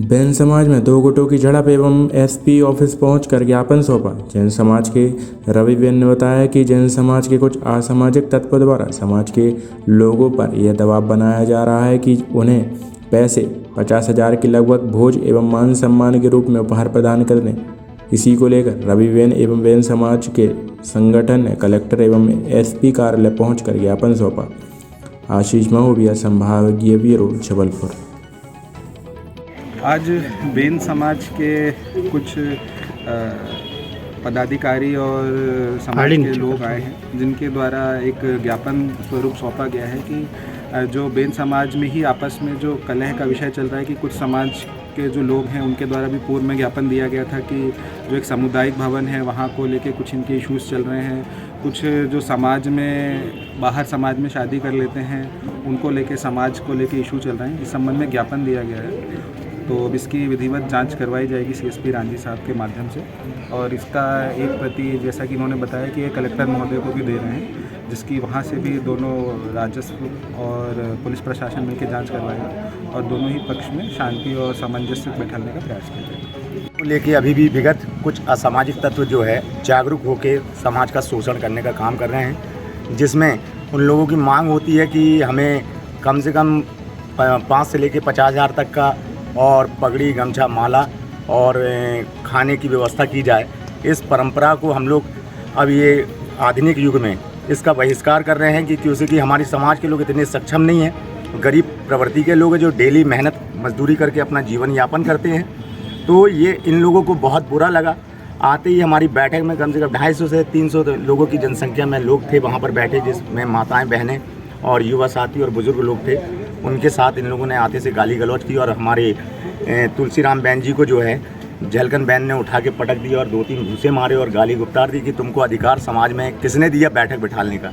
Ban समाज में दो गुटों की झड़प एवं एसपी ऑफिस पहुंचकर ज्ञापन सौंपा। जैन समाज के रवि बेन ने बताया कि जैन समाज के कुछ असामाजिक तत्वों द्वारा समाज के लोगों पर यह दबाव बनाया जा रहा है कि उन्हें पैसे 50,000 के लगभग भोज एवं मान सम्मान के रूप में उपहार प्रदान कर दें। इसी को लेकर रवि बेन एवं बैन समाज के संगठन ने कलेक्टर एवं एसपी कार्यालय पहुंचकर ज्ञापन सौंपा। आशीष महोबिया, संभागीय ब्यूरो, जबलपुर। आज बेन समाज के कुछ पदाधिकारी और समाज के लोग आए हैं, जिनके द्वारा एक ज्ञापन स्वरूप सौंपा गया है कि जो बेन समाज में ही आपस में जो कलह का विषय चल रहा है कि कुछ समाज के जो लोग हैं उनके द्वारा भी पूर्व में ज्ञापन दिया गया था कि जो एक सामुदायिक भवन है वहाँ को लेके कुछ इनके इश्यूज़ चल रहे हैं। कुछ जो समाज में बाहर समाज में शादी कर लेते हैं उनको लेके समाज को लेके इशू चल रहे हैं। इस संबंध में ज्ञापन दिया गया है, तो अब इसकी विधिवत जांच करवाई जाएगी सीएसपी रांझी साहब के माध्यम से, और इसका एक प्रति जैसा कि इन्होंने बताया कि ये कलेक्टर महोदय को भी दे रहे हैं, जिसकी वहाँ से भी दोनों राजस्व और पुलिस प्रशासन मिलकर जांच करवाएगा और दोनों ही पक्ष में शांति और सामंजस्य बैठाने का प्रयास किया जाएगा। लेके अभी भी विगत कुछ असामाजिक तत्व जो है जागरूक होकर समाज का शोषण करने का काम कर रहे हैं, जिसमें उन लोगों की मांग होती है कि हमें कम से कम 5 से लेकर 50,000 तक का और पगड़ी, गमछा, माला और खाने की व्यवस्था की जाए। इस परंपरा को हम लोग अब ये आधुनिक युग में इसका बहिष्कार कर रहे हैं कि क्योंकि हमारी समाज के लोग इतने सक्षम नहीं हैं। गरीब प्रवृत्ति के लोग हैं जो डेली मेहनत मजदूरी करके अपना जीवन यापन करते हैं। तो ये इन लोगों को बहुत बुरा लगा। आते ही हमारी बैठक में कम से कम 250 से 300 लोगों की जनसंख्या में लोग थे वहाँ पर बैठे, जिसमें माताएँ, बहनें और युवा साथी और बुजुर्ग लोग थे। उनके साथ इन लोगों ने आते से गाली गलौज की और हमारे तुलसीराम बैन जी को जो है झलकन बैन ने उठा के पटक दिया और 2-3 घूसे मारे और गाली गुप्तार दी कि तुमको अधिकार समाज में किसने दिया बैठक बिठाने का।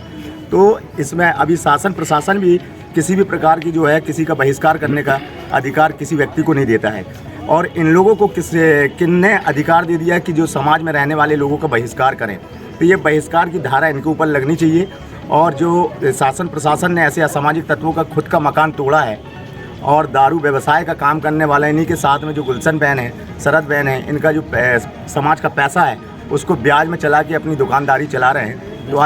तो इसमें अभी शासन प्रशासन भी किसी भी प्रकार की जो है किसी का बहिष्कार करने का अधिकार किसी व्यक्ति को नहीं देता है, और इन लोगों को किसने अधिकार दे दिया कि जो समाज में रहने वाले लोगों का बहिष्कार करें। तो ये बहिष्कार की धारा इनके ऊपर लगनी चाहिए। और जो शासन प्रशासन ने ऐसे असामाजिक तत्वों का खुद का मकान तोड़ा है और दारू व्यवसाय का काम करने वाला इन्हीं के साथ में जो गुलशन बहन है, शरद बहन है, इनका जो समाज का पैसा है उसको ब्याज में चला के अपनी दुकानदारी चला रहे हैं। तो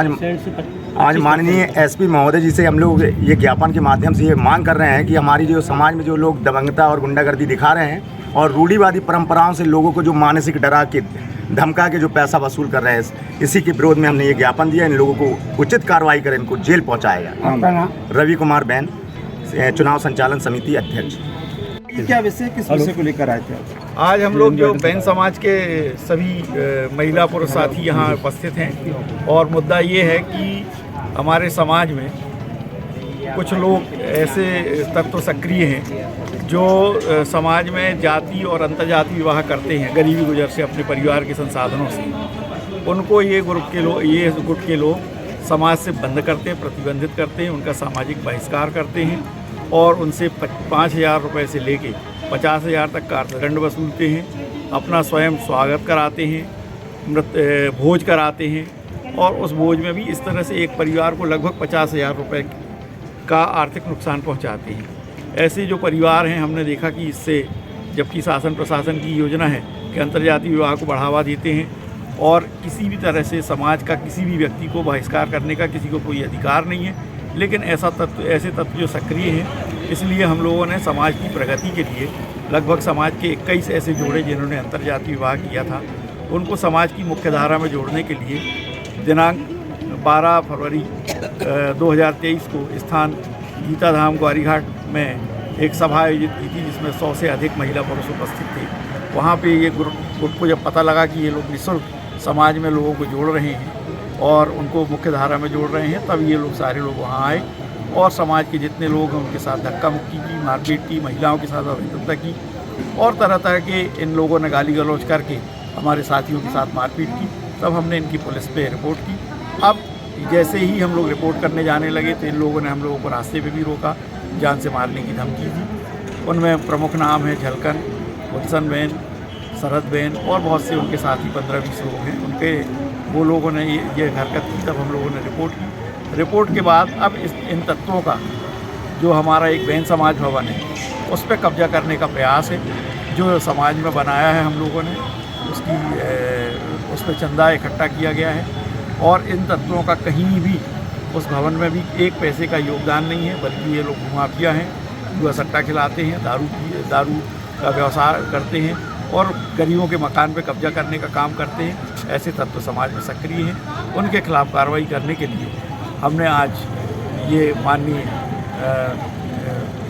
आज माननीय एसपी महोदय जी से हम लोग ये ज्ञापन के माध्यम से ये मांग कर रहे हैं कि हमारी जो समाज में जो लोग दबंगता और गुंडागर्दी दिखा रहे हैं और रूढ़िवादी परंपराओं से लोगों को जो मानसिक डरा के धमका के जो पैसा वसूल कर रहे हैं, इसी के विरोध में हमने ये ज्ञापन दिया। इन लोगों को उचित कार्रवाई करें, इनको जेल पहुंचाएगा। रवि कुमार बैन, चुनाव संचालन समिति अध्यक्ष। क्या विषय, किस विषय को लेकर आए थे? आज हम लोग जो बैन समाज के सभी महिला पुरुष साथी यहाँ उपस्थित हैं, और मुद्दा ये है कि हमारे समाज में कुछ लोग ऐसे तत्व सक्रिय हैं जो समाज में जाति और अंतर्जातीय विवाह करते हैं गरीबी गुजर से अपने परिवार के संसाधनों से। उनको ये गुट के लोग समाज से बंद करते हैं, प्रतिबंधित करते हैं, उनका सामाजिक बहिष्कार करते हैं और उनसे 5,000 रुपये से लेके 50,000 तक का अर्थदंड वसूलते हैं। अपना स्वयं स्वागत कराते हैं, भोज कराते हैं, और उस भोज में भी इस तरह से एक परिवार को लगभग 50,000 रुपये का आर्थिक नुकसान पहुंचाते हैं। ऐसे जो परिवार हैं, हमने देखा कि इससे, जबकि शासन प्रशासन की योजना है कि अंतर्जातीय विवाह को बढ़ावा देते हैं और किसी भी तरह से समाज का किसी भी व्यक्ति को बहिष्कार करने का किसी को कोई अधिकार नहीं है, लेकिन ऐसे तत्व जो सक्रिय हैं, इसलिए हम लोगों ने समाज की प्रगति के लिए लगभग समाज के 21 ऐसे जोड़े जिन्होंने अंतर्जातीय विवाह किया था, उनको समाज की मुख्य धारा में जोड़ने के लिए दिनांक 12 फरवरी 2023 को स्थान गीता धाम ग्वारीघाट में एक सभा आयोजित की थी, जिसमें 100 से अधिक महिला पुरुष उपस्थित थे। वहाँ पे ये ग्रुप को जब पता लगा कि ये लोग निःशुल्क समाज में लोगों को जोड़ रहे हैं और उनको मुख्य धारा में जोड़ रहे हैं, तब ये लोग सारे लोग वहाँ आए और समाज के जितने लोग हैं उनके साथ धक्का मुक्की की, मारपीट की, महिलाओं के साथ अभद्रता की और तरह तरह के इन लोगों ने गाली गलौज करके हमारे साथियों के साथ मारपीट की। तब हमने इनकी पुलिस पे रिपोर्ट की। अब जैसे ही हम लोग रिपोर्ट करने जाने लगे तो इन लोगों ने हम लोगों को रास्ते पे भी रोका, जान से मारने की धमकी दी। उनमें प्रमुख नाम है झलकन, गुलशन बहन, शरद बहन और बहुत से उनके साथी 15-20 लोग हैं। उनके वो लोगों ने ये हरकत की, तब हम लोगों ने रिपोर्ट की। रिपोर्ट के बाद अब इन तत्वों का जो हमारा एक बैन समाज भवन है उस पर कब्जा करने का प्रयास है। जो समाज में बनाया है हम लोगों ने उस पर चंदा इकट्ठा किया गया है और इन तत्वों का कहीं भी उस भवन में भी एक पैसे का योगदान नहीं है, बल्कि ये लोग घुमाफिया हैं, जुआ सट्टा खिलाते हैं, दारू का व्यवसाय करते हैं और गरीबों के मकान पे कब्जा करने का काम करते हैं। ऐसे तत्व समाज में सक्रिय हैं। उनके खिलाफ कार्रवाई करने के लिए हमने आज ये माननीय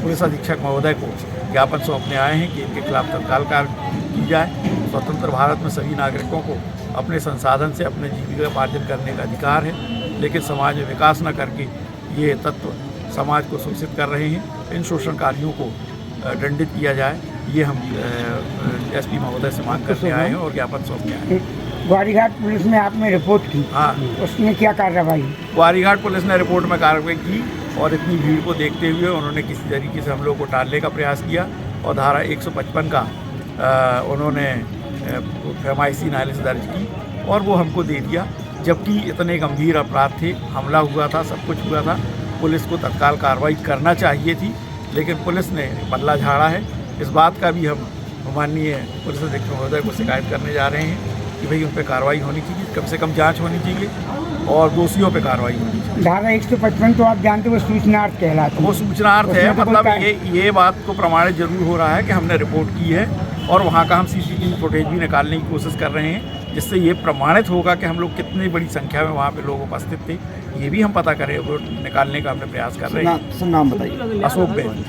पुलिस अधीक्षक महोदय को ज्ञापन सौंपने आए हैं कि इनके खिलाफ तत्काल कार्रवाई की जाए। स्वतंत्र भारत में सभी नागरिकों को अपने संसाधन से अपने जीविकोपार्जन करने का अधिकार है, लेकिन समाज में विकास न करके ये तत्व समाज को शोषित कर रहे हैं। इन शोषणकारियों को दंडित किया जाए, ये हम एसपी महोदय से मांग करने आए हैं और ज्ञापन सौंपने आए हैं। ग्वारीघाट पुलिस में आपने रिपोर्ट की, हाँ, उसमें क्या कार्रवाई? ग्वारीघाट पुलिस ने रिपोर्ट में कार्रवाई की और इतनी भीड़ को देखते हुए उन्होंने किसी तरीके से हम लोग को टालने का प्रयास किया और धारा 155 का उन्होंने FMIC नालिश दर्ज की और वो हमको दे दिया। जबकि इतने गंभीर अपराध थे, हमला हुआ था, सब कुछ हुआ था, पुलिस को तत्काल कार्रवाई करना चाहिए थी, लेकिन पुलिस ने बल्ला झाड़ा है। इस बात का भी हम माननीय पुलिस अधीक्षक महोदय को शिकायत करने जा रहे हैं कि भाई उन पर कार्रवाई होनी चाहिए, कम से कम जांच होनी चाहिए और दोषियों पे कार्रवाई होनी चाहिए। धारा 155 तो आप जानते हो सूचनार्थ कहलाती है। वो सूचनार्थ है, मतलब ये बात को प्रमाणित जरूर हो रहा है कि हमने रिपोर्ट की है और वहाँ का हम CCTV फुटेज भी निकालने की कोशिश कर रहे हैं, जिससे ये प्रमाणित होगा कि हम लोग कितनी बड़ी संख्या में वहाँ पे लोग उपस्थित थे। ये भी हम पता करें, वो निकालने का हमने प्रयास कर रहे हैं। नाम बताइए। अशोक बेन।